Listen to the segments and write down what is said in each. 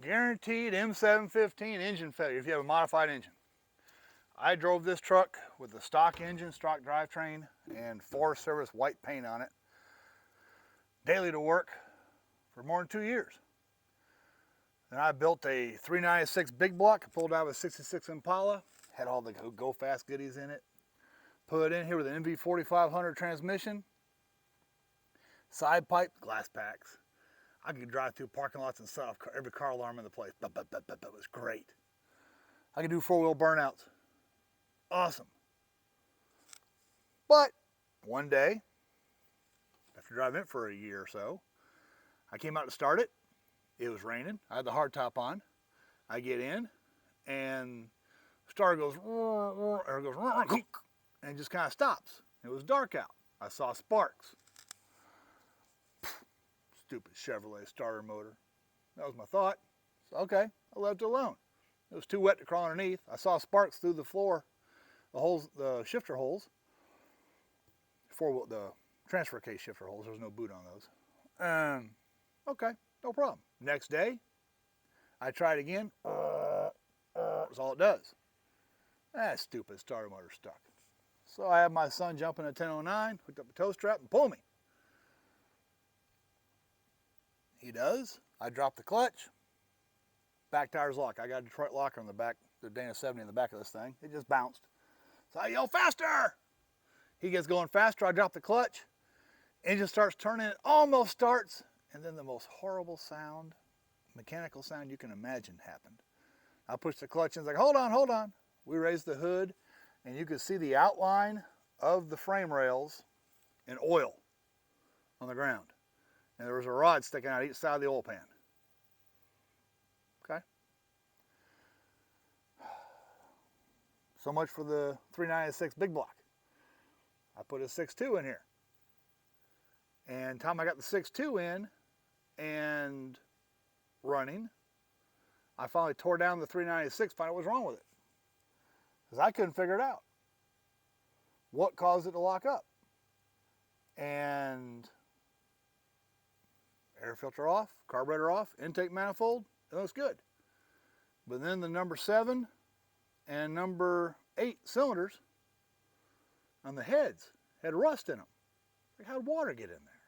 Guaranteed M715 engine failure if you have a modified engine. I drove this truck with the stock engine, stock drivetrain, and Forest Service white paint on it daily to work for more than 2 years. Then I built a 396 big block, pulled out of a 66 Impala, had all the go fast goodies in it. Put it in here with an MV4500 transmission, side pipe, glass packs. I could drive through parking lots and set off every car alarm in the place. It was great. I could do four-wheel burnouts. Awesome. But one day, after driving it for a year or so, I came out to start it. It was raining. I had the hardtop on. I get in, and the starter goes, or it goes, and it just kind of stops. It was dark out. I saw sparks. Stupid Chevrolet starter motor. That was my thought. So, okay, I left it alone. It was too wet to crawl underneath. I saw sparks through the floor, the holes, the shifter holes. The transfer case shifter holes. There was no boot on those. Okay, no problem. Next day, I tried again. That's all it does. That stupid starter motor stuck. So I had my son jump in a 1009, hooked up a tow strap, and pull me. He does. I drop the clutch. Back tires lock. I got a Detroit locker on the back, the Dana 70 in the back of this thing. It just bounced. So I yell, faster! He gets going faster. I drop the clutch. Engine starts turning. It almost starts. And then the most horrible sound, mechanical sound you can imagine happened. I pushed the clutch in. It's like, hold on, hold on. We raised the hood, and you could see the outline of the frame rails in oil on the ground. And there was a rod sticking out each side of the oil pan. Okay? So much for the 396 big block. I put a 6.2 in here. And time I got the 6.2 in and running, I finally tore down the 396, found out what was wrong with it. Because I couldn't figure it out. What caused it to lock up? And air filter off, carburetor off, intake manifold, it looks good. But then the number 7 and number 8 cylinders on the heads had rust in them. Like, how'd water get in there?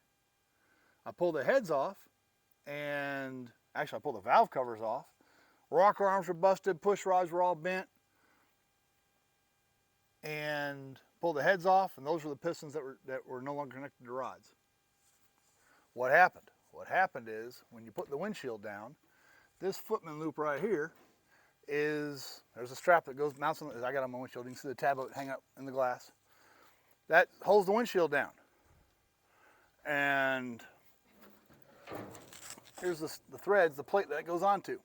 I pulled the heads off, and actually I pulled the valve covers off. Rocker arms were busted, push rods were all bent, and pulled the heads off, and those were the pistons that were no longer connected to rods. What happened? What happened is, when you put the windshield down, this footman loop right here is, there's a strap that goes, mounts on, I got on my windshield, you can see the tab hang up in the glass. That holds the windshield down. And here's the threads, the plate that it goes onto.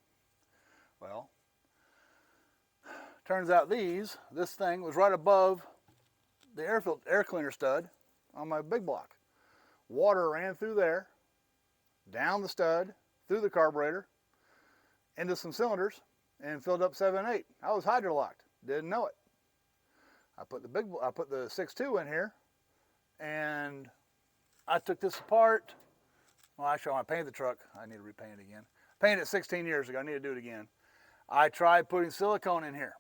Well, turns out this thing was right above the air cleaner stud on my big block. Water ran through there, down the stud, through the carburetor, into some cylinders, and filled up 7 and 8. I was hydrolocked, didn't know it. I put the 6.2 in here, and I took this apart. Well, actually, when I painted the truck, I need to repaint it again. Painted it 16 years ago. I need to do it again. I tried putting silicone in here.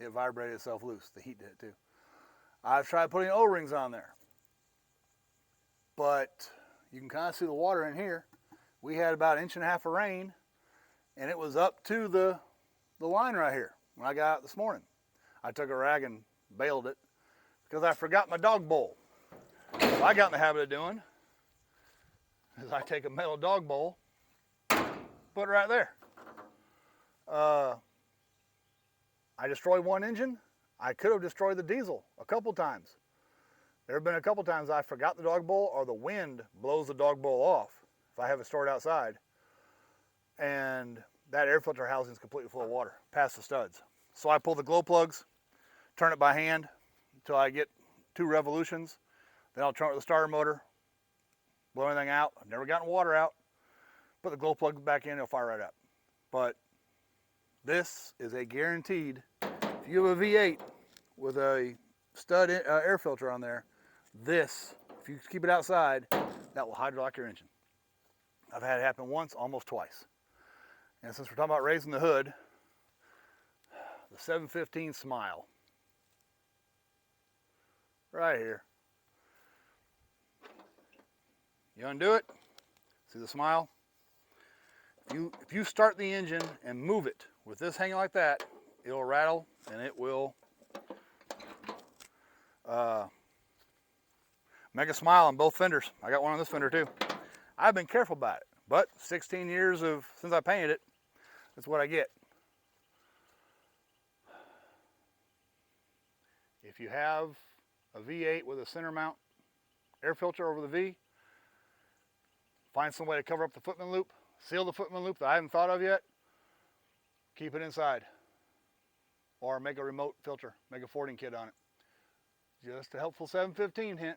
It vibrated itself loose. The heat did it too. I've tried putting O-rings on there. But you can kind of see the water in here. We had about 1.5 inches of rain, and it was up to the line right here when I got out this morning. I took a rag and bailed it because I forgot my dog bowl. What I got in the habit of doing is I take a metal dog bowl, put it right there. I destroyed one engine. I could have destroyed the diesel a couple times. There have been a couple times I forgot the dog bowl, or the wind blows the dog bowl off if I have it stored outside, and that air filter housing is completely full of water past the studs. So I pull the glow plugs, turn it by hand until I get 2 revolutions. Then I'll turn it with the starter motor, blow anything out. I've never gotten water out. Put the glow plug back in, it'll fire right up. But this is a guaranteed, if you have a V8 with a stud air filter on there, this, if you keep it outside, that will hydrolock your engine. I've had it happen once, almost twice. And since we're talking about raising the hood, the 715 Smile. Right here. You undo it, see the smile? If you start the engine and move it with this hanging like that, it'll rattle and it will make a smile on both fenders. I got one on this fender too. I've been careful about it, but 16 years since I painted it, that's what I get. If you have a V8 with a center mount air filter over the V, find some way to cover up the footman loop, seal the footman loop that I haven't thought of yet, keep it inside. Or make a remote filter, make a fording kit on it. Just a helpful 715 hint.